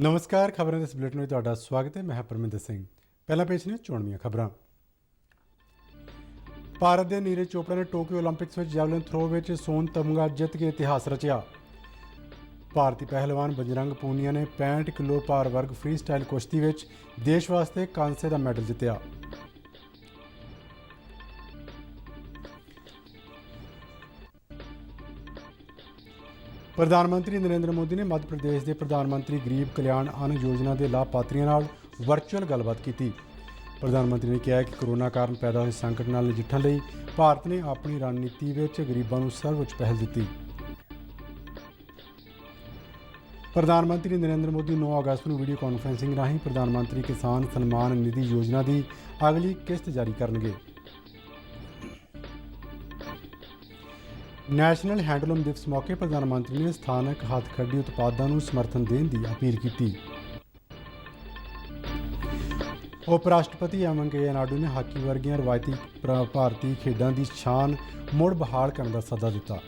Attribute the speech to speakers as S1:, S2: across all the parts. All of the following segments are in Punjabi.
S1: नमस्कार, खबरें इस बुलेटिन में ਤੁਹਾਡਾ ਸਵਾਗਤ ਹੈ। मैं परमिंदर ਸਿੰਘ। ਪਹਿਲਾਂ ਪੇਸ਼ ਨੇ ਚੋਣਵੀਆਂ ਖਬਰਾਂ। ਭਾਰਤ ਦੇ ਨੀਰਜ ਚੋਪੜਾ ਨੇ ਟੋਕੀਓ ਓਲੰਪਿਕਸ ਵਿੱਚ ਜੈਵਲਿਨ ਥਰੋ ਵਿੱਚ ਸੋਨ ਤਮਗਾ ਜਿੱਤ ਕੇ ਇਤਿਹਾਸ ਰਚਿਆ। ਭਾਰਤੀ ਪਹਿਲਵਾਨ ਬਜਰੰਗ ਪੂਨੀਆ ਨੇ 65 ਕਿਲੋ ਭਾਰ ਵਰਗ ਫ੍ਰੀ ਸਟਾਈਲ ਕੁਸ਼ਤੀ ਵਿੱਚ ਦੇਸ਼ ਵਾਸਤੇ ਕਾਂਸੇ ਦਾ ਮੈਡਲ ਜਿੱਤਿਆ। प्रधानमंत्री नरेंद्र मोदी ने मध्य प्रदेश के प्रधानमंत्री गरीब कल्याण अन्न योजना के लाभार्थियों नाल वर्चुअल गलबात की। प्रधानमंत्री ने कहा कि कोरोना कारण पैदा हुए संकट नाल नजिठण लई भारत ने अपनी रणनीति में गरीबों को सर्वोच्च पहल दी। प्रधानमंत्री नरेंद्र मोदी 9 अगस्त को वीडियो कॉन्फ्रेंसिंग राही प्रधानमंत्री किसान सम्मान निधि योजना की अगली किस्त जारी करेंगे। नैशनल हैंडलूम दिवस मौके प्रधानमंत्री ने स्थानक हथखड़ी उत्पादों को समर्थन देने की अपील की। उप राष्ट्रपति एम वेंकैया नायडू ने हाकी वर्गियां रवायती भारतीय खेडों की शान मुड़ बहाल करने का सदा दिता।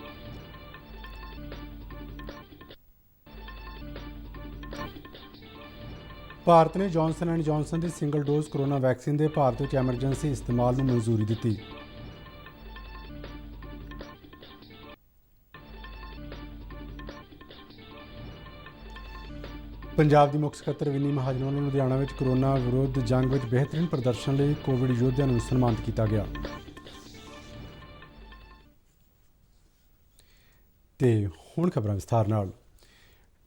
S1: भारत ने जॉनसन एंड जॉनसन की सिंगल डोज कोरोना वैक्सीन के भारत में एमरजेंसी इस्तेमाल को मंजूरी दी। पंजाब की मुख सकत्तर विनी महाजन वालों लुधियाना में कोरोना विरुद्ध जंग में बेहतरीन प्रदर्शन लिए कोविड योद्धा को सन्मानित किया गया। तो हुण खबरां विस्तार नाल।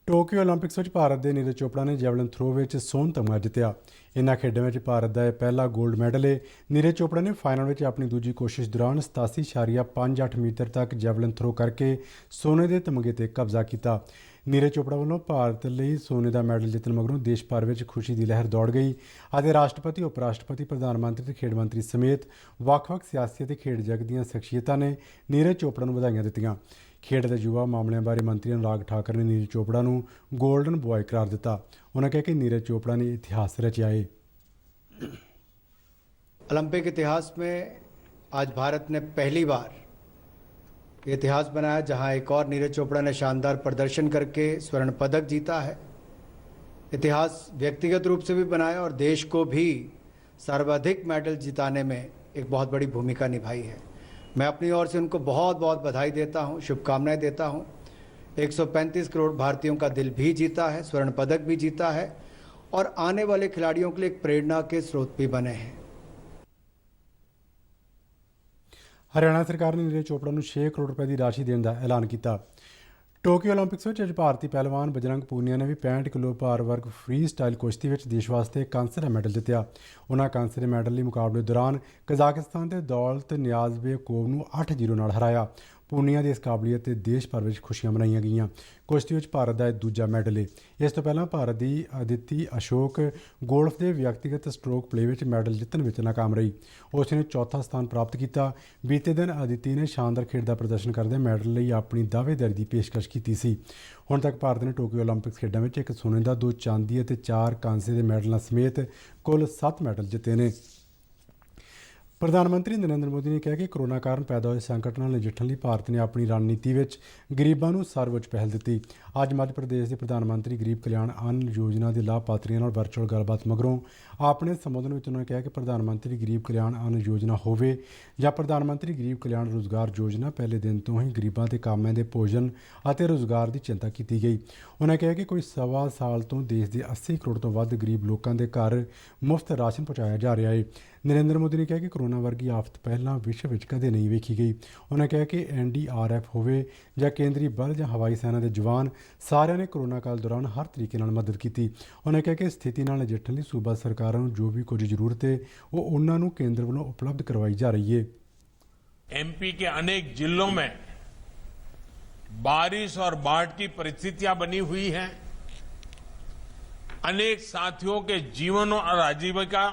S1: टोक्यो ओलंपिक्स में भारत के नीरज चोपड़ा ने जैवलिन थ्रो में सोन तमगा जितया। इन्होंने खेडों में भारत का पहला गोल्ड मैडल है। नीरज चोपड़ा ने फाइनल में अपनी दूजी कोशिश दौरान 87.58 मीटर तक जैवलिन थ्रो करके सोने के तमगे पर कब्जा किया। नीरज चोपड़ा वालों भारत लिए सोने का मैडल जितने मगरों देश भर में खुशी की लहर दौड़ गई और राष्ट्रपति उप राष्ट्रपति प्रधानमंत्री ते खेड मंत्री समेत ਵੱਖ-ਵੱਖ सियासी और खेड जग दी शख्सियतां ने नीरज चोपड़ा को बधाइयां दित्तियां। खेड के युवा मामलों बारे मंत्री अनुराग ठाकर ने नीरज चोपड़ा को गोल्डन बॉय करार दिता। उन्होंने कहा कि नीरज चोपड़ा ने इतिहास रचा है।
S2: ओलंपिक इतिहास में आज भारत ने पहली बार इतिहास बनाया जहां एक और नीरज चोपड़ा ने शानदार प्रदर्शन करके स्वर्ण पदक जीता है। इतिहास व्यक्तिगत रूप से भी बनाया और देश को भी सर्वाधिक मेडल जिताने में एक बहुत बड़ी भूमिका निभाई है। मैं अपनी ओर से उनको बहुत बहुत बधाई देता हूं, शुभकामनाएं देता हूं। 135 करोड़ भारतीयों का दिल भी जीता है, स्वर्ण पदक भी जीता है और आने वाले खिलाड़ियों के लिए एक प्रेरणा के स्रोत भी बने हैं।
S1: हरियाणा सरकार ने नीरज चोपड़ा को 6 करोड़ रुपए की राशि देने का ऐलान किया। टोक्यो ओलंपिक्स में अज भारतीय पहलवान बजरंग पूनिया ने भी 65 किलो भार वर्ग फ्री स्टाइल कुश्ती में देश वास्ते कांसे का मैडल जितया। उन्होंने कांसे के मैडल मुकाबले दौरान कजाकिस्तान के दौलत नियाज़बेकोव को 8-0 नाल हराया। पूनिया की इस काबलियत से देश भर में खुशियां मनाई गई। कुश्ती में भारत का दूजा मैडल है। इस तो पहला भारत की अदिति अशोक गोल्फ के व्यक्तिगत स्ट्रोक प्ले में मैडल जितने में नाकाम रही। उसने चौथा स्थान प्राप्त किया। बीते दिन अदिति ने शानदार खेड का प्रदर्शन करते मैडल लिए अपनी दावेदारी की पेशकश की सी। हुण तक भारत ने टोक्यो ओलंपिक्स खेडों में 1 सोने का 2 चांदी और 4 कांसे के मैडलों समेत कुल 7 मैडल जिते ने। प्रधानमंत्री नरेंद्र मोदी ने कहा कि कोरोना कारण पैदा हुए संकट नाल नजिठण लई भारत ने अपनी रणनीति में गरीबों को सर्वोच्च पहल दी। अज मध्य प्रदेश के प्रधानमंत्री गरीब कल्याण अन्न योजना के लाभार्थियों नाल वर्चुअल गलबात मगरों अपने संबोधन में उन्होंने कहा कि प्रधानमंत्री गरीब कल्याण अन्न योजना होवे या प्रधानमंत्री गरीब कल्याण रोजगार योजना पहले दिन तो ही गरीबों के कामों के भोजन और रोजगार की चिंता की गई। उन्होंने कहा कि कोई 1.25 साल तो देश के 80 करोड़ तो वध गरीब लोगों के घर मुफ्त राशन पहुँचाया जा रहा है। नरेंद्र मोदी ने कहा कि कोरोना वर्गी आफत पहला विश्व में कदे नहीं वेखी गई। उन्होंने कहा कि NDRF होवे या केंद्रीय बल या हवाई सेना के जवान सारिਆਂ ने कोरोना काल दौरान हर तरीके नाल मदद की। उन्होंने कहा कि स्थिति नाल नजिठण लई सूबा सरकारों को जो भी कुछ जरूरत है वो उन्होंने केंद्र वालों उपलब्ध करवाई जा रही है।
S3: MP के अनेक जिलों में बारिश और बाढ़ की परिस्थितियां बनी हुई हैं। अनेक साथियों के जीवन और आजीविका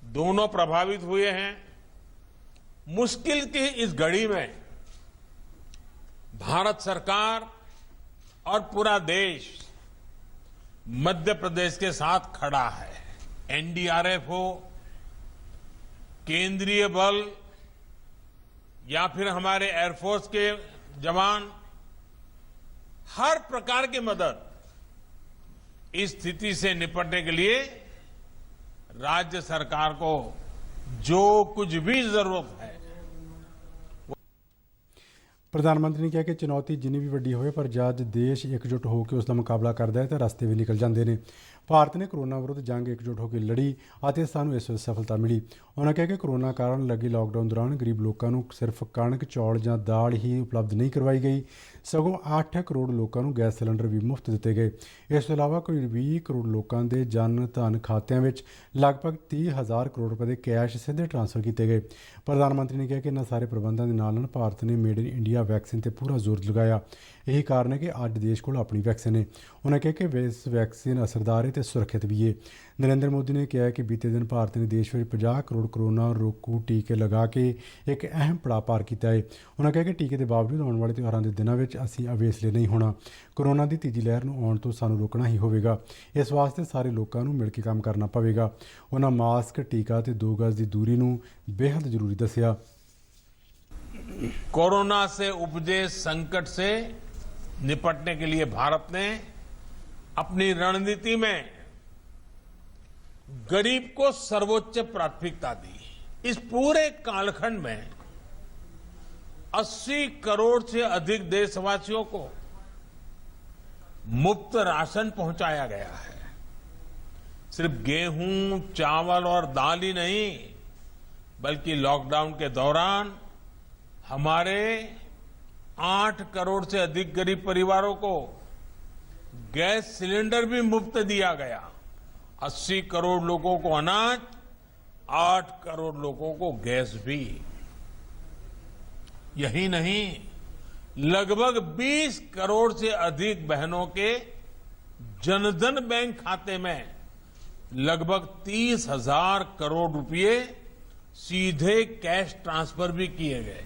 S3: दोनों प्रभावित हुए हैं। मुश्किल की इस घड़ी में भारत सरकार और पूरा देश मध्य प्रदेश के साथ खड़ा है। NDRF हो, केंद्रीय बल या फिर हमारे एयरफोर्स के जवान, हर प्रकार की मदद इस स्थिति से निपटने के लिए राज्य सरकार को जो कुछ भी जरूरत है।
S1: ਪ੍ਰਧਾਨ ਮੰਤਰੀ ਨੇ ਕਿਹਾ ਕਿ ਚੁਣੌਤੀ ਜਿੰਨੀ ਵੀ ਵੱਡੀ ਹੋਵੇ ਪਰ ਜਦ ਦੇਸ਼ ਇਕਜੁੱਟ ਹੋ ਕੇ ਉਸ ਦਾ ਮੁਕਾਬਲਾ ਕਰਦਾ ਹੈ ਤਾਂ ਰਸਤੇ ਵੀ ਨਿਕਲ ਜਾਂਦੇ ਨੇ। ਭਾਰਤ ਨੇ ਕਰੋਨਾ ਵਿਰੁੱਧ ਜੰਗ ਇਕਜੁੱਟ ਹੋ ਕੇ ਲੜੀ ਅਤੇ ਸਾਨੂੰ ਇਸ ਵਿੱਚ ਸਫਲਤਾ ਮਿਲੀ। ਉਹਨਾਂ ਕਿਹਾ ਕਿ ਕਰੋਨਾ ਕਾਰਨ ਲੱਗੇ ਲਾਕਡਾਊਨ ਦੌਰਾਨ ਗਰੀਬ ਲੋਕਾਂ ਨੂੰ ਸਿਰਫ ਕਣਕ, ਚੌਲ ਜਾਂ ਦਾਲ ਹੀ ਉਪਲਬਧ ਨਹੀਂ ਕਰਵਾਈ ਗਈ, ਸਗੋਂ 8 ਕਰੋੜ ਲੋਕਾਂ ਨੂੰ ਗੈਸ ਸਿਲੰਡਰ ਵੀ ਮੁਫਤ ਦਿੱਤੇ ਗਏ। ਇਸ ਤੋਂ ਇਲਾਵਾ ਕੋਈ 20 ਕਰੋੜ ਲੋਕਾਂ ਦੇ ਜਨ ਧਨ ਖਾਤਿਆਂ ਵਿੱਚ ਲਗਭਗ 30,000 ਕਰੋੜ ਰੁਪਏ ਦੇ ਕੈਸ਼ ਸਿੱਧੇ ਟ੍ਰਾਂਸਫਰ ਕੀਤੇ ਗਏ। ਪ੍ਰਧਾਨ ਮੰਤਰੀ ਨੇ ਕਿਹਾ ਕਿ ਇਹਨਾਂ ਸਾਰੇ ਪ੍ਰਬੰਧਾਂ ਦੇ ਨਾਲ ਭਾਰਤ ਨੇ ਮੇਡ ਇਨ ਇੰਡੀਆ ਵੈਕਸੀਨ ਤੇ ਪੂਰਾ ਜ਼ੋਰ ਲਗਾਇਆ। ਇਹੀ ਕਾਰਨ ਹੈ ਕਿ ਅੱਜ ਦੇਸ਼ ਕੋਲ ਆਪਣੀ ਵੈਕਸੀਨ ਹੈ। ਉਹਨਾਂ ਕਿਹਾ ਕਿ ਇਸ ਵੈਕਸੀਨ ਅਸਰਦਾਰ ਹੈ ਤੇ ਸੁਰੱਖਿਅਤ ਵੀ ਹੈ। ਨਰਿੰਦਰ ਮੋਦੀ ਨੇ ਕਿਹਾ ਕਿ ਬੀਤੇ ਦਿਨ ਭਾਰਤ ਨੇ ਦੇਸ਼ ਵਿੱਚ 50 ਕਰੋੜ ਕਰੋਨਾ ਰੋਕੂ ਟੀਕੇ ਲਗਾ ਕੇ ਇੱਕ ਅਹਿਮ ਪੜਾਅ ਪਾਰ ਕੀਤਾ ਹੈ। ਉਹਨਾਂ ਕਿਹਾ ਕਿ ਟੀਕੇ ਦੇ ਬਾਵਜੂਦ ਆਉਣ ਵਾਲੇ ਤਿਉਹਾਰਾਂ ਦੇ ਦਿਨਾਂ ਵਿੱਚ ਅਸੀਂ ਅਵੇਸਲੇ ਨਹੀਂ ਹੋਣਾ। ਕਰੋਨਾ ਦੀ ਤੀਜੀ ਲਹਿਰ ਨੂੰ ਆਉਣ ਤੋਂ ਸਾਨੂੰ ਰੋਕਣਾ ਹੀ ਹੋਵੇਗਾ। ਇਸ ਵਾਸਤੇ ਸਾਰੇ ਲੋਕਾਂ ਨੂੰ ਮਿਲ ਕੇ ਕੰਮ ਕਰਨਾ ਪਵੇਗਾ। ਉਹਨਾਂ ਮਾਸਕ, ਟੀਕਾ ਤੇ 2 ਗਜ਼ ਦੀ ਦੂਰੀ ਨੂੰ ਬੇहद ਜ਼ਰੂਰੀ ਦੱਸਿਆ।
S3: कोरोना से उपजे संकट से निपटने के लिए भारत ने अपनी रणनीति में गरीब को सर्वोच्च प्राथमिकता दी। इस पूरे कालखंड में 80 करोड़ से अधिक देशवासियों को मुफ्त राशन पहुंचाया गया है। सिर्फ गेहूं, चावल और दाल ही नहीं, बल्कि लॉकडाउन के दौरान हमारे 8 करोड़ से अधिक गरीब परिवारों को गैस सिलेंडर भी मुफ्त दिया गया। 80 करोड़ लोगों को अनाज, 8 करोड़ लोगों को गैस भी। यही नहीं, लगभग 20 करोड़ से अधिक बहनों के जनधन बैंक खाते में लगभग 30,000 करोड़ रुपए सीधे कैश ट्रांसफर भी किए गए।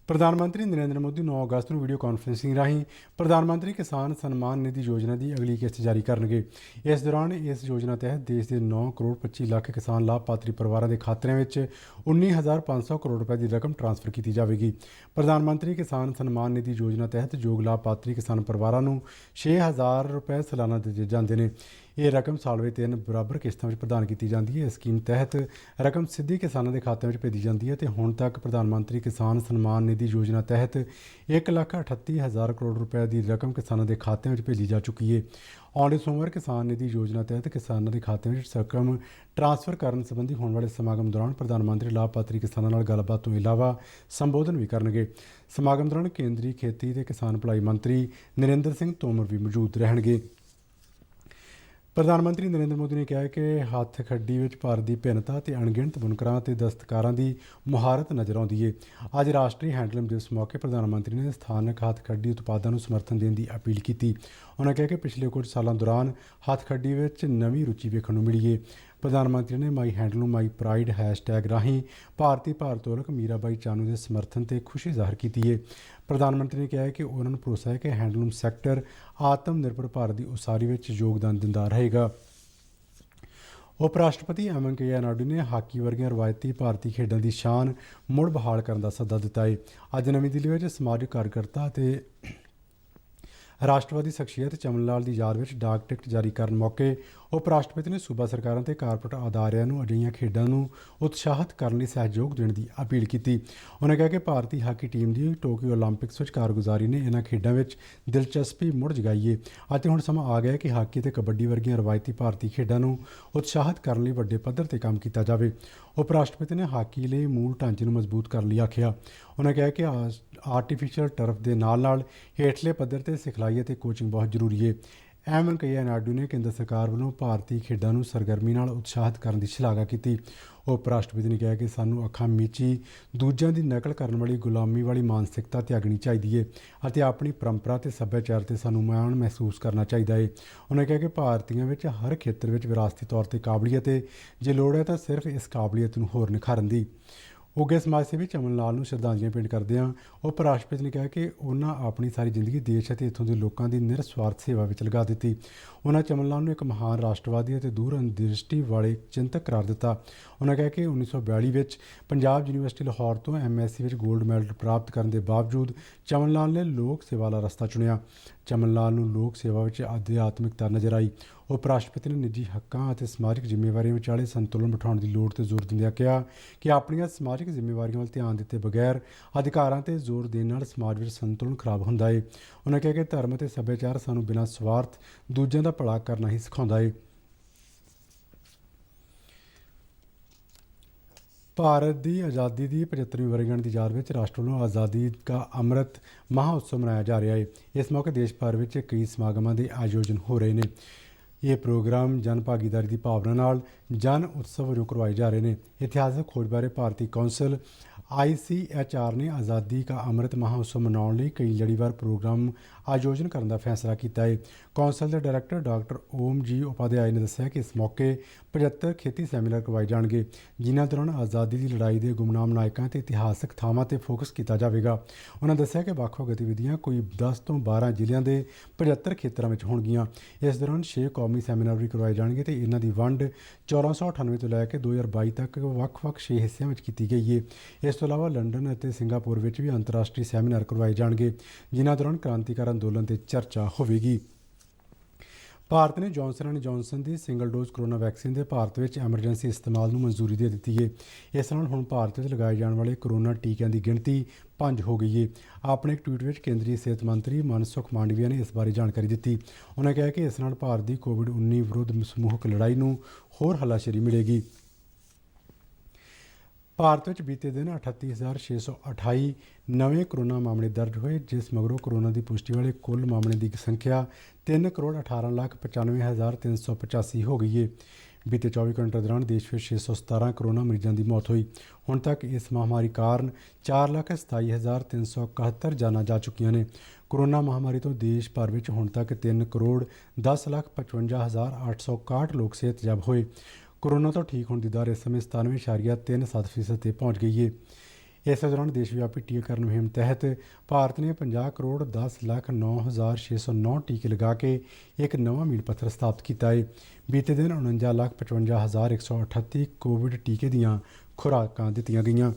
S1: ਪ੍ਰਧਾਨ ਮੰਤਰੀ ਨਰਿੰਦਰ ਮੋਦੀ 9 ਅਗਸਤ ਨੂੰ ਵੀਡੀਓ ਕਾਨਫਰੰਸਿੰਗ ਰਾਹੀਂ ਪ੍ਰਧਾਨ ਮੰਤਰੀ ਕਿਸਾਨ ਸਨਮਾਨ ਨਿਧੀ ਯੋਜਨਾ ਦੀ ਅਗਲੀ ਕਿਸ਼ਤ ਜਾਰੀ ਕਰਨਗੇ। ਇਸ ਦੌਰਾਨ ਇਸ ਯੋਜਨਾ ਤਹਿਤ ਦੇਸ਼ ਦੇ 9 ਕਰੋੜ 25 ਲੱਖ ਕਿਸਾਨ ਲਾਭਪਾਤਰੀ ਪਰਿਵਾਰਾਂ ਦੇ ਖਾਤਿਆਂ ਵਿੱਚ 19,500 ਕਰੋੜ ਰੁਪਏ ਦੀ ਰਕਮ ਟ੍ਰਾਂਸਫਰ ਕੀਤੀ ਜਾਵੇਗੀ। ਪ੍ਰਧਾਨ ਮੰਤਰੀ ਕਿਸਾਨ ਸਨਮਾਨ ਨਿਧੀ ਯੋਜਨਾ ਤਹਿਤ ਯੋਗ ਲਾਭਪਾਤਰੀ ਕਿਸਾਨ ਪਰਿਵਾਰਾਂ ਨੂੰ 6,000 ਰੁਪਏ ਸਾਲਾਨਾ ਦਿੱਤੇ ਜਾਂਦੇ ਨੇ। ਇਹ ਰਕਮ ਸਾਲ ਵਿੱਚ 3 ਬਰਾਬਰ ਕਿਸ਼ਤਾਂ ਵਿੱਚ ਪ੍ਰਦਾਨ ਕੀਤੀ ਜਾਂਦੀ ਹੈ। ਇਸ ਸਕੀਮ ਤਹਿਤ ਰਕਮ ਸਿੱਧੀ ਕਿਸਾਨਾਂ ਦੇ ਖਾਤਿਆਂ ਵਿੱਚ ਭੇਜੀ ਜਾਂਦੀ ਹੈ ਤੇ ਹੁਣ ਤੱਕ ਪ੍ਰਧਾਨ ਮੰਤਰੀ ਕਿਸਾਨ ਸਨਮਾਨ ਨਿਧੀ ਯੋਜਨਾ ਤਹਿਤ 1,38,000 ਕਰੋੜ ਰੁਪਏ ਦੀ ਰਕਮ ਕਿਸਾਨਾਂ ਦੇ ਖਾਤਿਆਂ ਵਿੱਚ ਭੇਜੀ ਜਾ ਚੁੱਕੀ ਹੈ। ਆਉਂਦੇ ਸੋਮਵਾਰ ਕਿਸਾਨ ਨਿਧੀ ਯੋਜਨਾ ਤਹਿਤ ਕਿਸਾਨਾਂ ਦੇ ਖਾਤਿਆਂ ਵਿੱਚ ਰਕਮ ਟ੍ਰਾਂਸਫਰ ਕਰਨ ਸੰਬੰਧੀ ਹੋਣ ਵਾਲੇ ਸਮਾਗਮ ਦੌਰਾਨ ਪ੍ਰਧਾਨ ਮੰਤਰੀ ਲਾਭਪਾਤਰੀ ਕਿਸਾਨਾਂ ਨਾਲ ਗੱਲਬਾਤ ਤੋਂ ਇਲਾਵਾ ਸੰਬੋਧਨ ਵੀ ਕਰਨਗੇ। ਸਮਾਗਮ ਦੌਰਾਨ ਕੇਂਦਰੀ ਖੇਤੀ ਤੇ ਕਿਸਾਨ ਭਲਾਈ ਮੰਤਰੀ ਨਰਿੰਦਰ ਸਿੰਘ ਤੋਮਰ ਵੀ ਮੌਜੂਦ ਰਹਿਣਗੇ। ਪ੍ਰਧਾਨ ਮੰਤਰੀ ਨਰਿੰਦਰ ਮੋਦੀ ਨੇ ਕਿਹਾ ਕਿ ਹੱਥ ਖੱਡੀ ਵਿੱਚ ਭਾਰਤ ਦੀ ਭਿੰਨਤਾ ਤੇ ਅਣਗਿਣਤ ਬੁਨਕਰਾਂ ਤੇ ਦਸਤਕਾਰਾਂ ਦੀ ਮੁਹਾਰਤ ਨਜ਼ਰ ਆਉਂਦੀ ਹੈ। ਅੱਜ ਰਾਸ਼ਟਰੀ ਹੈਂਡਲੂਮ ਦਿਵਸ ਮੌਕੇ ਪ੍ਰਧਾਨ ਮੰਤਰੀ ਨੇ ਸਥਾਨਕ ਹੱਥ ਖੱਡੀ ਉਤਪਾਦਾਂ ਨੂੰ ਸਮਰਥਨ ਦੇਣ ਦੀ ਅਪੀਲ ਕੀਤੀ। ਉਹਨਾਂ ਕਿਹਾ ਕਿ ਪਿਛਲੇ ਕੁਝ ਸਾਲਾਂ ਦੌਰਾਨ ਹੱਥ ਖੱਡੀ ਵਿੱਚ ਨਵੀਂ ਰੁਚੀ ਵੇਖਣ ਨੂੰ ਮਿਲੀ ਹੈ। ਪ੍ਰਧਾਨ ਮੰਤਰੀ ਨੇ ਮਾਈ ਹੈਂਡਲੂਮ ਮਾਈ ਪ੍ਰਾਈਡ ਹੈਸ਼ਟੈਗ ਰਾਹੀਂ ਭਾਰਤੀ ਭਾਰਤੋਲਕ ਮੀਰਾਬਾਈ ਚਾਨੂ ਦੇ ਸਮਰਥਨ ਤੇ ਖੁਸ਼ੀ ਜ਼ਾਹਰ ਕੀਤੀ ਹੈ। ਪ੍ਰਧਾਨ ਮੰਤਰੀ ਨੇ ਕਿਹਾ ਕਿ ਉਹਨਾਂ ਨੂੰ ਭਰੋਸਾ ਹੈ ਕਿ ਹੈਂਡਲੂਮ ਸੈਕਟਰ ਆਤਮ ਨਿਰਭਰ ਭਾਰਤ ਦੀ ਉਸਾਰੀ ਵਿੱਚ ਯੋਗਦਾਨ ਦਿੰਦਾ ਰਹੇਗਾ। ਉਪ ਰਾਸ਼ਟਰਪਤੀ ਐਮ ਵੈਂਕਈਆ ਨਾਇਡੂ ਨੇ ਹਾਕੀ ਵਰਗੀਆਂ ਰਵਾਇਤੀ ਭਾਰਤੀ ਖੇਡਾਂ ਦੀ ਸ਼ਾਨ ਮੁੜ ਬਹਾਲ ਕਰਨ ਦਾ ਸੱਦਾ ਦਿੱਤਾ ਹੈ। ਅੱਜ ਨਵੀਂ ਦਿੱਲੀ ਵਿੱਚ ਸਮਾਜਿਕ ਕਾਰਜਕਰਤਾ ਅਤੇ ਰਾਸ਼ਟਰਵਾਦੀ ਸ਼ਖਸੀਅਤ ਚਮਨ ਲਾਲ ਦੀ ਯਾਦ ਵਿੱਚ ਡਾਕ ਟਿਕਟ ਜਾਰੀ ਕਰਨ ਮੌਕੇ ਉਪ ਰਾਸ਼ਟਰਪਤੀ ਨੇ ਸੂਬਾ ਸਰਕਾਰਾਂ ਤੇ ਕਾਰਪੋਰੇਟ ਅਦਾਰਿਆਂ ਨੂੰ ਅਜਿਹੀਆਂ ਖੇਡਾਂ ਨੂੰ ਉਤਸ਼ਾਹਿਤ ਕਰਨ ਲਈ ਸਹਿਯੋਗ ਦੇਣ ਦੀ ਅਪੀਲ ਕੀਤੀ। ਉਹਨਾਂ ਕਿਹਾ ਕਿ ਭਾਰਤੀ ਹਾਕੀ ਟੀਮ ਦੀ ਟੋਕੀਓ ਓਲੰਪਿਕਸ ਵਿੱਚ ਕਾਰਗੁਜ਼ਾਰੀ ਨੇ ਇਹਨਾਂ ਖੇਡਾਂ ਵਿੱਚ ਦਿਲਚਸਪੀ ਮੁੜ ਜਗਾਈ ਹੈ ਅਤੇ ਹੁਣ ਸਮਾਂ ਆ ਗਿਆ ਕਿ ਹਾਕੀ ਤੇ ਕਬੱਡੀ ਵਰਗੀਆਂ ਰਵਾਇਤੀ ਭਾਰਤੀ ਖੇਡਾਂ ਨੂੰ ਉਤਸ਼ਾਹਿਤ ਕਰਨ ਲਈ ਵੱਡੇ ਪੱਧਰ ਤੇ ਕੰਮ ਕੀਤਾ ਜਾਵੇ। ਉਪ ਰਾਸ਼ਟਰਪਤੀ ਨੇ ਹਾਕੀ ਲਈ ਮੂਲ ਢਾਂਚੇ ਨੂੰ ਮਜ਼ਬੂਤ ਕਰਨ ਲਈ ਆਖਿਆ। ਉਹਨਾਂ ਕਿਹਾ ਕਿ ਆਰਟੀਫਿਸ਼ੀਅਲ ਟਰਫ ਦੇ ਨਾਲ ਹੇਠਲੇ ਪੱਧਰ ਤੇ ਸਿਖਲਾਈ ਅਤੇ ਕੋਚਿੰਗ ਬਹੁਤ ਜ਼ਰੂਰੀ ਹੈ। ਐਮ ਵੈਂਕਈਆ ਨਾਇਡੂ ਨੇ ਕੇਂਦਰ ਸਰਕਾਰ ਵੱਲੋਂ ਭਾਰਤੀ ਖੇਡਾਂ ਨੂੰ ਸਰਗਰਮੀ ਨਾਲ ਉਤਸ਼ਾਹਿਤ ਕਰਨ ਦੀ ਸ਼ਲਾਘਾ ਕੀਤੀ। ਉਪ ਰਾਸ਼ਟਰਪਤੀ ਨੇ ਕਿਹਾ ਕਿ ਸਾਨੂੰ ਅੱਖਾਂ ਮੀਚੀ ਦੂਜਿਆਂ ਦੀ ਨਕਲ ਕਰਨ ਵਾਲੀ ਗੁਲਾਮੀ ਵਾਲੀ ਮਾਨਸਿਕਤਾ ਤਿਆਗਣੀ ਚਾਹੀਦੀ ਹੈ ਅਤੇ ਆਪਣੀ ਪਰੰਪਰਾ ਤੇ ਸੱਭਿਆਚਾਰ ਤੇ ਸਾਨੂੰ ਮਾਣ ਮਹਿਸੂਸ ਕਰਨਾ ਚਾਹੀਦਾ ਹੈ। ਉਹਨਾਂ ਕਿਹਾ ਕਿ ਭਾਰਤੀਆਂ ਵਿੱਚ ਹਰ ਖੇਤਰ ਵਿੱਚ ਵਿਰਾਸਤੀ ਤੌਰ ਤੇ ਕਾਬਲੀਅਤ ਹੈ, ਜੇ ਲੋੜ ਹੈ ਤਾਂ ਸਿਰਫ ਇਸ ਕਾਬਲੀਅਤ ਨੂੰ ਹੋਰ ਨਿਖਾਰਨ ਦੀ। ਉੱਘੇ ਸਮਾਜ ਸੇਵੀ ਚਮਨ ਲਾਲ ਨੂੰ ਸ਼ਰਧਾਂਜਲੀਆਂ ਭੇਂਟ ਕਰਦਿਆਂ ਉਪ ਰਾਸ਼ਟਰਪਤੀ ਨੇ ਕਿਹਾ ਕਿ ਉਹਨਾਂ ਆਪਣੀ ਸਾਰੀ ਜ਼ਿੰਦਗੀ ਦੇਸ਼ ਅਤੇ ਇੱਥੋਂ ਦੇ ਲੋਕਾਂ ਦੀ ਨਿਰਸਵਾਰਥ ਸੇਵਾ ਵਿੱਚ ਲਗਾ ਦਿੱਤੀ। ਉਹਨਾਂ ਚਮਨ ਲਾਲ ਨੂੰ ਇੱਕ ਮਹਾਨ ਰਾਸ਼ਟਰਵਾਦੀ ਅਤੇ ਦੂਰ ਅੰਦਰਦ੍ਰਿਸ਼ਟੀ ਵਾਲੇ ਚਿੰਤਕ ਕਰਾਰ ਦਿੱਤਾ। ਉਹਨਾਂ ਕਿਹਾ ਕਿ 1942 ਵਿੱਚ ਪੰਜਾਬ ਯੂਨੀਵਰਸਿਟੀ ਲਾਹੌਰ ਤੋਂ MSc ਵਿੱਚ ਗੋਲਡ ਮੈਡਲ ਪ੍ਰਾਪਤ ਕਰਨ ਦੇ ਬਾਵਜੂਦ ਚਮਨ ਲਾਲ ਨੇ ਲੋਕ ਸੇਵਾ ਦਾ ਰਸਤਾ ਚੁਣਿਆ। ਚਮਨ ਲਾਲ ਨੂੰ ਲੋਕ ਸੇਵਾ ਵਿੱਚ ਅਧਿਆਤਮਿਕਤਾ ਨਜ਼ਰ ਆਈ। ਉਪ ਰਾਸ਼ਟਰਪਤੀ ਨੇ ਨਿੱਜੀ ਹੱਕਾਂ ਅਤੇ ਸਮਾਜਿਕ ਜ਼ਿੰਮੇਵਾਰੀਆਂ ਵਿਚਾਲੇ ਸੰਤੁਲਨ ਬਿਠਾਉਣ ਦੀ ਲੋੜ ਤੇ ਜ਼ੋਰ ਦਿੰਦਿਆਂ ਕਿਹਾ ਕਿ ਆਪਣੀਆਂ ਸਮਾਜਿਕ ਜ਼ਿੰਮੇਵਾਰੀਆਂ ਵੱਲ ਧਿਆਨ ਦਿੱਤੇ ਬਗੈਰ ਅਧਿਕਾਰਾਂ ਤੇ ਜ਼ੋਰ ਦੇਣ ਨਾਲ ਸਮਾਜ ਵਿੱਚ ਸੰਤੁਲਨ ਖਰਾਬ ਹੁੰਦਾ ਹੈ। ਉਹਨਾਂ ਕਿਹਾ ਕਿ ਧਰਮ ਅਤੇ ਸੱਭਿਆਚਾਰ ਸਾਨੂੰ ਬਿਨਾਂ ਸਵਾਰਥ ਦੂਜਿਆਂ ਦਾ ਭਲਾ ਕਰਨਾ ਹੀ ਸਿਖਾਉਂਦਾ ਹੈ। ਭਾਰਤ ਦੀ ਆਜ਼ਾਦੀ ਦੀ 75ਵੀਂ ਵਰ੍ਹੇਗੰਢ ਦੀ ਯਾਦ ਵਿੱਚ ਰਾਸ਼ਟਰ ਵੱਲੋਂ ਆਜ਼ਾਦੀ ਕਾ ਅੰਮ੍ਰਿਤ ਮਹਾਉਤਸਵ ਮਨਾਇਆ ਜਾ ਰਿਹਾ ਹੈ। ਇਸ ਮੌਕੇ ਦੇਸ਼ ਭਰ ਵਿੱਚ ਕਈ ਸਮਾਗਮਾਂ ਦੇ ਆਯੋਜਨ ਹੋ ਰਹੇ ਨੇ। ਇਹ ਪ੍ਰੋਗਰਾਮ ਜਨ ਭਾਗੀਦਾਰੀ ਦੀ ਭਾਵਨਾ ਨਾਲ ਜਨ ਉਤਸਵ ਵਜੋਂ ਕਰਵਾਏ ਜਾ ਰਹੇ ਨੇ। ਇਤਿਹਾਸਕ ਖੋਜ ਬਾਰੇ ਭਾਰਤੀ ਕੌਂਸਲ ICHR ਨੇ ਆਜ਼ਾਦੀ ਕਾ ਅੰਮ੍ਰਿਤ ਮਹਾਉਤਸਵ ਮਨਾਉਣ ਲਈ ਕਈ ਲੜੀਵਾਰ ਪ੍ਰੋਗਰਾਮ ਆਯੋਜਨ ਕਰਨ ਦਾ ਫੈਸਲਾ ਕੀਤਾ ਹੈ। ਕੌਂਸਲ ਦੇ ਡਾਇਰੈਕਟਰ ਡਾਕਟਰ ਓਮ ਜੀ ਉਪਾਧਿਆਏ ਨੇ ਦੱਸਿਆ ਕਿ ਇਸ ਮੌਕੇ 75 ਖੇਤੀ ਸੈਮੀਨਾਰ ਕਰਵਾਏ ਜਾਣਗੇ, ਜਿਨ੍ਹਾਂ ਦੌਰਾਨ ਆਜ਼ਾਦੀ ਦੀ ਲੜਾਈ ਦੇ ਗੁਮਨਾਮ ਨਾਇਕਾਂ ਤੇ ਇਤਿਹਾਸਕ ਥਾਵਾਂ ਤੇ ਫੋਕਸ ਕੀਤਾ ਜਾਵੇਗਾ। ਉਹਨਾਂ ਦੱਸਿਆ ਕਿ ਵੱਖ-ਵੱਖ ਗਤੀਵਿਧੀਆਂ ਕੋਈ 10 ਤੋਂ 12 ਜ਼ਿਲ੍ਹਿਆਂ ਦੇ 75 ਖੇਤਰਾਂ ਵਿੱਚ ਹੋਣਗੀਆਂ। ਇਸ ਦੌਰਾਨ 6 ਕੌਮੀ ਸੈਮੀਨਾਰ ਵੀ ਕਰਵਾਏ ਜਾਣਗੇ ਤੇ ਇਹਨਾਂ ਦੀ ਵੰਡ 1498 ਤੋਂ ਲੈ ਕੇ 2022 ਤੱਕ ਵੱਖ-ਵੱਖ 6 ਹਿੱਸਿਆਂ ਵਿੱਚ ਕੀਤੀ ਗਈ ਹੈ। ਇਸ ਤੋਂ ਇਲਾਵਾ ਲੰਡਨ ਅਤੇ ਸਿੰਗਾਪੁਰ ਵਿੱਚ ਵੀ ਅੰਤਰਰਾਸ਼ਟਰੀ ਸੈਮੀਨਾਰ ਕਰਵਾਏ ਜਾਣਗੇ, ਜਿਨ੍ਹਾਂ ਦੌਰਾਨ ਕ੍ਰਾਂਤੀਕਾਰੀ ਅੰਦੋਲਨ ਤੇ ਚਰਚਾ ਹੋਵੇਗੀ। ਭਾਰਤ ਨੇ Johnson and Johnson the single dose corona vaccine ਦੇ ਭਾਰਤ ਵਿੱਚ ਐਮਰਜੈਂਸੀ ਇਸਤੇਮਾਲ ਨੂੰ ਮਨਜ਼ੂਰੀ ਦੇ ਦਿੱਤੀ ਹੈ। ਇਸ ਨਾਲ ਹੁਣ ਭਾਰਤ ਵਿੱਚ ਲਗਾਏ ਜਾਣ ਵਾਲੇ ਕੋਰੋਨਾ ਟੀਕਿਆਂ ਦੀ ਗਿਣਤੀ 5 ਹੋ ਗਈ ਹੈ। ਆਪਣੇ ਇੱਕ ਟਵੀਟ ਵਿੱਚ ਕੇਂਦਰੀ ਸਿਹਤ ਮੰਤਰੀ ਮਨਸੁਖ ਮਾਂਡਵੀਆ ਨੇ ਇਸ ਬਾਰੇ ਜਾਣਕਾਰੀ ਦਿੱਤੀ। ਉਹਨਾਂ ਕਿਹਾ ਕਿ ਇਸ ਨਾਲ ਭਾਰਤ ਦੀ COVID-19 ਵਿਰੁੱਧ ਸਮੂਹਕ ਲੜਾਈ ਨੂੰ ਹੋਰ ਹੱਲਾਸ਼ੇਰੀ ਮਿਲੇਗੀ। ਭਾਰਤ ਵਿੱਚ ਬੀਤੇ ਦਿਨ 38,628 ਨਵੇਂ ਕੋਰੋਨਾ ਮਾਮਲੇ ਦਰਜ ਹੋਏ, ਜਿਸ ਮਗਰੋਂ ਕੋਰੋਨਾ ਦੀ ਪੁਸ਼ਟੀ ਵਾਲੇ ਕੁੱਲ ਮਾਮਲੇ ਦੀ ਸੰਖਿਆ 3,18,95,385 ਹੋ ਗਈ ਹੈ। ਬੀਤੇ 24 ਘੰਟੇ ਦੌਰਾਨ ਦੇਸ਼ ਵਿੱਚ 617 ਕੋਰੋਨਾ ਮਰੀਜ਼ਾਂ ਦੀ ਮੌਤ ਹੋਈ। ਹੁਣ ਤੱਕ ਇਸ ਮਹਾਮਾਰੀ ਕਾਰਨ 4,27,371 ਜਾਨਾਂ ਜਾ ਚੁੱਕੀਆਂ ਨੇ। ਕੋਰੋਨਾ ਮਹਾਮਾਰੀ ਤੋਂ ਦੇਸ਼ ਭਰ ਵਿੱਚ ਹੁਣ ਤੱਕ 3,10,55,861 ਲੋਕ ਸਿਹਤਯਾਬ ਹੋਏ। ਕੋਰੋਨਾ ਤੋਂ ਠੀਕ ਹੋਣ ਦੀ ਦਰ ਇਸ ਸਮੇਂ 97.37% ਤੇ ਪਹੁੰਚ ਗਈ ਹੈ। ਇਸ ਦੌਰਾਨ ਦੇਸ਼ ਵਿਆਪੀ ਟੀਕਾਕਰਨ ਮੁਹਿੰਮ ਤਹਿਤ ਭਾਰਤ ਨੇ 50,10,09,609 ਟੀਕੇ ਲਗਾ ਕੇ ਇੱਕ ਨਵਾਂ ਮੀਲ ਪੱਥਰ ਸਥਾਪਿਤ ਕੀਤਾ ਹੈ। ਬੀਤੇ ਦਿਨ 49,55,138 ਕੋਵਿਡ ਟੀਕੇ ਦੀਆਂ ਖੁਰਾਕਾਂ ਦਿੱਤੀਆਂ ਗਈਆਂ।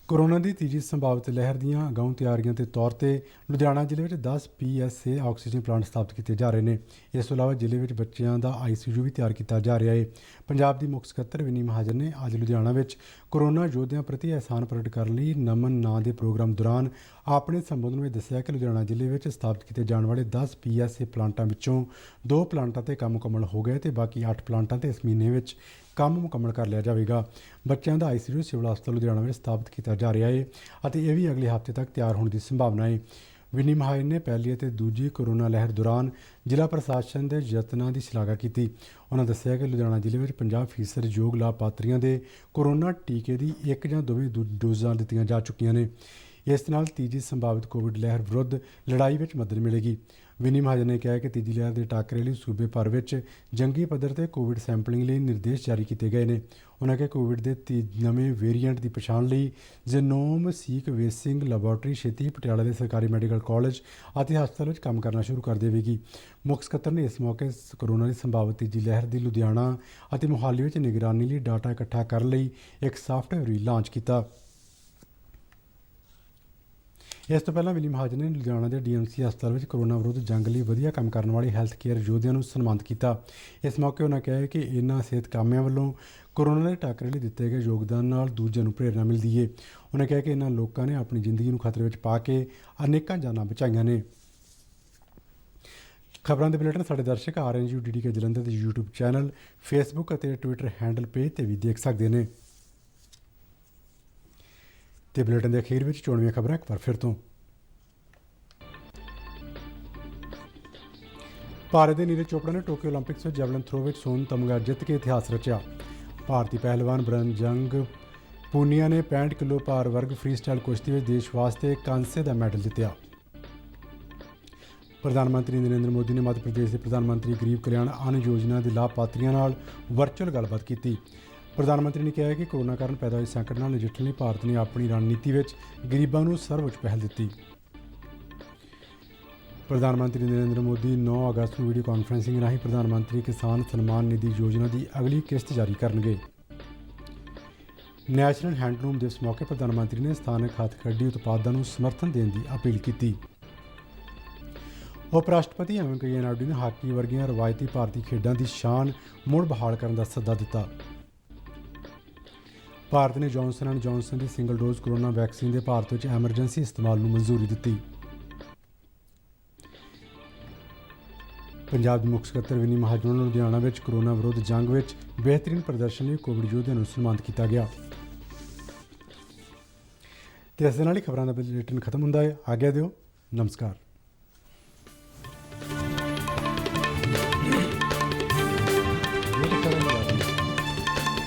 S1: ਕੋਰੋਨਾ ਦੀ ਤੀਜੀ ਸੰਭਾਵਿਤ ਲਹਿਰ ਦੀਆਂ ਅਗਾਊਂ ਤਿਆਰੀਆਂ ਦੇ ਤੌਰ ਤੇ ਲੁਧਿਆਣਾ ਜ਼ਿਲ੍ਹੇ ਵਿੱਚ 10 PSA ਆਕਸੀਜਨ ਪਲਾਂਟ ਸਥਾਪਿਤ ਕੀਤੇ ਜਾ ਰਹੇ ਨੇ। ਇਸ ਤੋਂ ਇਲਾਵਾ ਜ਼ਿਲ੍ਹੇ ਵਿੱਚ ਬੱਚਿਆਂ ਦਾ ICU ਵੀ ਤਿਆਰ ਕੀਤਾ ਜਾ ਰਿਹਾ ਹੈ। ਪੰਜਾਬ ਦੀ ਮੁੱਖ ਸਕੱਤਰ ਵਿਨੀ ਮਹਾਜਨ ਨੇ ਅੱਜ ਲੁਧਿਆਣਾ ਵਿੱਚ ਕੋਰੋਨਾ ਯੋਧਿਆਂ ਪ੍ਰਤੀ ਅਹਿਸਾਨ ਪ੍ਰਗਟ ਕਰਨ ਲਈ ਨਮਨ ਨਾਂ ਦੇ ਪ੍ਰੋਗਰਾਮ ਦੌਰਾਨ ਆਪਣੇ ਸੰਬੋਧਨ ਵਿੱਚ ਦੱਸਿਆ ਕਿ ਲੁਧਿਆਣਾ ਜ਼ਿਲ੍ਹੇ ਵਿੱਚ ਸਥਾਪਿਤ ਕੀਤੇ ਜਾਣ ਵਾਲੇ 10 PSA ਪਲਾਂਟਾਂ ਵਿੱਚੋਂ 2 ਪਲਾਂਟਾਂ ਤੇ ਕੰਮ ਮੁਕੰਮਲ ਹੋ ਗਏ ਤੇ ਬਾਕੀ 8 ਪਲਾਂਟਾਂ ਤੇ ਇਸ ਮਹੀਨੇ ਵਿੱਚ ਕੰਮ ਮੁਕੰਮਲ ਕਰ ਲਿਆ ਜਾਵੇਗਾ। ਬੱਚਿਆਂ ਦਾ ICU ਸਿਵਲ ਹਸਪਤਾਲ ਲੁਧਿਆਣਾ ਵਿੱਚ ਸਥਾਪਿਤ ਕੀਤਾ ਜਾ ਰਿਹਾ ਹੈ ਅਤੇ ਇਹ ਵੀ ਅਗਲੇ ਹਫ਼ਤੇ ਤੱਕ ਤਿਆਰ ਹੋਣ ਦੀ ਸੰਭਾਵਨਾ ਹੈ। ਵਿਨੀ ਮਹਾਜਨ ਨੇ ਪਹਿਲੀ ਅਤੇ ਦੂਜੀ ਕੋਰੋਨਾ ਲਹਿਰ ਦੌਰਾਨ ਜ਼ਿਲ੍ਹਾ ਪ੍ਰਸ਼ਾਸਨ ਦੇ ਯਤਨਾਂ ਦੀ ਸ਼ਲਾਘਾ ਕੀਤੀ। ਉਹਨਾਂ ਦੱਸਿਆ ਕਿ ਲੁਧਿਆਣਾ ਜ਼ਿਲ੍ਹੇ ਵਿੱਚ 50% ਯੋਗ ਲਾਭਪਾਤਰੀਆਂ ਦੇ ਕੋਰੋਨਾ ਟੀਕੇ ਦੀ ਇੱਕ ਜਾਂ ਦੋਵੇਂ ਡੋਜ਼ਾਂ ਦਿੱਤੀਆਂ ਜਾ ਚੁੱਕੀਆਂ ਨੇ। ਇਸ ਨਾਲ ਤੀਜੀ ਸੰਭਾਵਿਤ ਕੋਵਿਡ ਲਹਿਰ ਵਿਰੁੱਧ ਲੜਾਈ ਵਿੱਚ ਮਦਦ ਮਿਲੇਗੀ। ਵਿਨੀ ਮਹਾਜਨ ਨੇ ਕਿਹਾ ਕਿ ਤੀਜੀ ਲਹਿਰ ਦੇ ਟਾਕਰੇ ਲਈ ਸੂਬੇ ਭਰ ਵਿੱਚ ਜੰਗੀ ਪੱਧਰ ਤੇ ਕੋਵਿਡ ਸੈਂਪਲਿੰਗ ਲਈ ਨਿਰਦੇਸ਼ ਜਾਰੀ ਕੀਤੇ ਗਏ ਨੇ। ਉਹਨਾਂ ਕਿਹਾ ਕੋਵਿਡ ਦੇ ਨਵੇਂ ਵੇਰੀਐਂਟ ਦੀ ਪਛਾਣ ਲਈ ਜੈਨੋਮ ਸੀਕਵੇਸਿੰਗ ਲੈਬੋਰੇਟਰੀ ਛੇਤੀ ਹੀ ਪਟਿਆਲਾ ਦੇ ਸਰਕਾਰੀ ਮੈਡੀਕਲ ਕਾਲਜ ਅਤੇ ਹਸਪਤਾਲ ਵਿੱਚ ਕੰਮ ਕਰਨਾ ਸ਼ੁਰੂ ਕਰ ਦੇਵੇਗੀ। ਮੁੱਖ ਸਕੱਤਰ ਨੇ ਇਸ ਮੌਕੇ ਕੋਰੋਨਾ ਦੀ ਸੰਭਾਵਿਤ ਤੀਜੀ ਲਹਿਰ ਦੀ ਲੁਧਿਆਣਾ ਅਤੇ ਮੁਹਾਲੀ ਵਿੱਚ ਨਿਗਰਾਨੀ ਲਈ ਡਾਟਾ ਇਕੱਠਾ ਕਰਨ ਲਈ ਇੱਕ ਸਾਫਟਵੇਅਰ ਵੀ ਲਾਂਚ ਕੀਤਾ। ਇਸ ਤੋਂ ਪਹਿਲਾਂ ਵਿਨੀ ਮਹਾਜਨ ਨੇ ਲੁਧਿਆਣਾ ਦੇ DMC ਹਸਪਤਾਲ ਵਿੱਚ ਕੋਰੋਨਾ ਵਿਰੁੱਧ ਜੰਗ ਲਈ ਵਧੀਆ ਕੰਮ ਕਰਨ ਵਾਲੇ ਹੈਲਥ ਕੇਅਰ ਯੋਧਿਆਂ ਨੂੰ ਸਨਮਾਨਿਤ ਕੀਤਾ। ਇਸ ਮੌਕੇ ਉਹਨਾਂ ਕਿਹਾ ਕਿ ਇਹਨਾਂ ਸਿਹਤ ਕਾਮਿਆਂ ਵੱਲੋਂ ਕੋਰੋਨਾ ਦੇ ਟਾਕਰੇ ਲਈ ਦਿੱਤੇ ਗਏ ਯੋਗਦਾਨ ਨਾਲ ਦੂਜਿਆਂ ਨੂੰ ਪ੍ਰੇਰਨਾ ਮਿਲਦੀ ਹੈ। ਉਹਨਾਂ ਕਿਹਾ ਕਿ ਇਹਨਾਂ ਲੋਕਾਂ ਨੇ ਆਪਣੀ ਜ਼ਿੰਦਗੀ ਨੂੰ ਖਤਰੇ ਵਿੱਚ ਪਾ ਕੇ ਅਨੇਕਾਂ ਜਾਨਾਂ ਬਚਾਈਆਂ ਨੇ। ਖਬਰਾਂ ਦੇ ਬੁਲੇਟਿਨ ਸਾਡੇ ਦਰਸ਼ਕ RNG DDK ਜਲੰਧਰ ਦੇ YouTube ਚੈਨਲ, Facebook ਅਤੇ Twitter ਹੈਂਡਲ ਪੇਜ ਤੇ ਵੀ ਦੇਖ ਸਕਦੇ ਨੇ। ਤੇ ਬੁਲੇਟਿਨ ਦੇ ਅਖੀਰ ਵਿੱਚ ਚੋਣਵੀਆਂ ਖਬਰਾਂ ਇੱਕ ਵਾਰ ਫਿਰ ਤੋਂ। ਭਾਰਤ ਦੇ ਨੀਰਜ ਚੋਪੜਾ ਨੇ ਟੋਕੀਓ ਓਲੰਪਿਕਸ ਵਿੱਚ ਜੈਵਲਿਨ ਥਰੋ ਵਿੱਚ ਸੋਨ ਤਮਗਾ ਜਿੱਤ ਕੇ ਇਤਿਹਾਸ ਰਚਿਆ। ਭਾਰਤੀ ਪਹਿਲਵਾਨ ਬਰਨਜੰਗ ਪੂਨੀਆ ਨੇ 65 ਕਿਲੋ ਭਾਰ ਵਰਗ ਫ੍ਰੀ ਸਟਾਈਲ ਕੁਸ਼ਤੀ ਵਿੱਚ ਦੇਸ਼ ਵਾਸਤੇ ਕਾਂਸੇ ਦਾ ਮੈਡਲ ਜਿੱਤਿਆ। ਪ੍ਰਧਾਨ ਮੰਤਰੀ ਨਰਿੰਦਰ ਮੋਦੀ ਨੇ ਮੱਧ ਪ੍ਰਦੇਸ਼ ਦੇ ਪ੍ਰਧਾਨ ਮੰਤਰੀ ਗਰੀਬ ਕਲਿਆਣ ਅੰਨ ਯੋਜਨਾ ਦੇ ਲਾਭਪਾਤਰੀਆਂ ਨਾਲ ਵਰਚੁਅਲ ਗੱਲਬਾਤ ਕੀਤੀ। ਪ੍ਰਧਾਨ ਮੰਤਰੀ ਨੇ ਕਿਹਾ ਕਿ ਕੋਰੋਨਾ ਕਾਰਨ ਪੈਦਾ ਹੋਏ ਸੰਕਟ ਨਾਲ ਨਜਿੱਠਣ ਲਈ ਭਾਰਤ ਨੇ ਆਪਣੀ ਰਣਨੀਤੀ ਵਿੱਚ ਗਰੀਬਾਂ ਨੂੰ ਸਰਵਉੱਚ ਪਹਿਲ ਦਿੱਤੀ। ਪ੍ਰਧਾਨ ਮੰਤਰੀ ਨਰਿੰਦਰ ਮੋਦੀ 9 ਅਗਸਤ ਨੂੰ ਵੀਡੀਓ ਕਾਨਫਰੰਸਿੰਗ ਰਾਹੀਂ ਪ੍ਰਧਾਨ ਮੰਤਰੀ ਕਿਸਾਨ ਸਨਮਾਨ ਨਿਧੀ ਯੋਜਨਾ ਦੀ ਅਗਲੀ ਕਿਸ਼ਤ ਜਾਰੀ ਕਰਨਗੇ। ਨੈਸ਼ਨਲ ਹੈਂਡਲੂਮ ਦਿਵਸ ਮੌਕੇ ਪ੍ਰਧਾਨ ਮੰਤਰੀ ਨੇ ਸਥਾਨਕ ਹੱਥ ਖੱਡੀ ਉਤਪਾਦਾਂ ਨੂੰ ਸਮਰਥਨ ਦੇਣ ਦੀ ਅਪੀਲ ਕੀਤੀ। ਉਪ ਰਾਸ਼ਟਰਪਤੀ ਐਮ ਵੈਂਕਈਆ ਨਾਇਡੂ ਨੇ ਹਾਕੀ ਵਰਗੀਆਂ ਰਵਾਇਤੀ ਭਾਰਤੀ ਖੇਡਾਂ ਦੀ ਸ਼ਾਨ ਮੁੜ ਬਹਾਲ ਕਰਨ ਦਾ ਸੱਦਾ ਦਿੱਤਾ। ਭਾਰਤ ਨੇ Johnson and Johnson the single dose corona vaccine ਦੇ ਭਾਰਤ ਵਿੱਚ ਐਮਰਜੈਂਸੀ ਇਸਤੇਮਾਲ ਨੂੰ ਮਨਜ਼ੂਰੀ ਦਿੱਤੀ। ਪੰਜਾਬ ਦੇ ਮੁੱਖ ਸਕੱਤਰ ਵਿਨੀ ਮਹਾਜਨ ਨੂੰ ਲੁਧਿਆਣਾ ਵਿੱਚ ਕੋਰੋਨਾ ਵਿਰੁੱਧ ਜੰਗ ਵਿੱਚ ਬਿਹਤਰੀਨ ਪ੍ਰਦਰਸ਼ਨ ਲਈ ਕੋਵਿਡ ਯੋਧਿਆਂ ਨੂੰ ਸਨਮਾਨਿਤ ਕੀਤਾ ਗਿਆ। ਤੇ ਇਸ ਦੇ ਨਾਲ ਹੀ ਖਬਰਾਂ ਦਾ ਬੁਲੇਟਿਨ ਖਤਮ ਹੁੰਦਾ ਹੈ। ਆਗਿਆ ਦਿਓ। ਨਮਸਕਾਰ।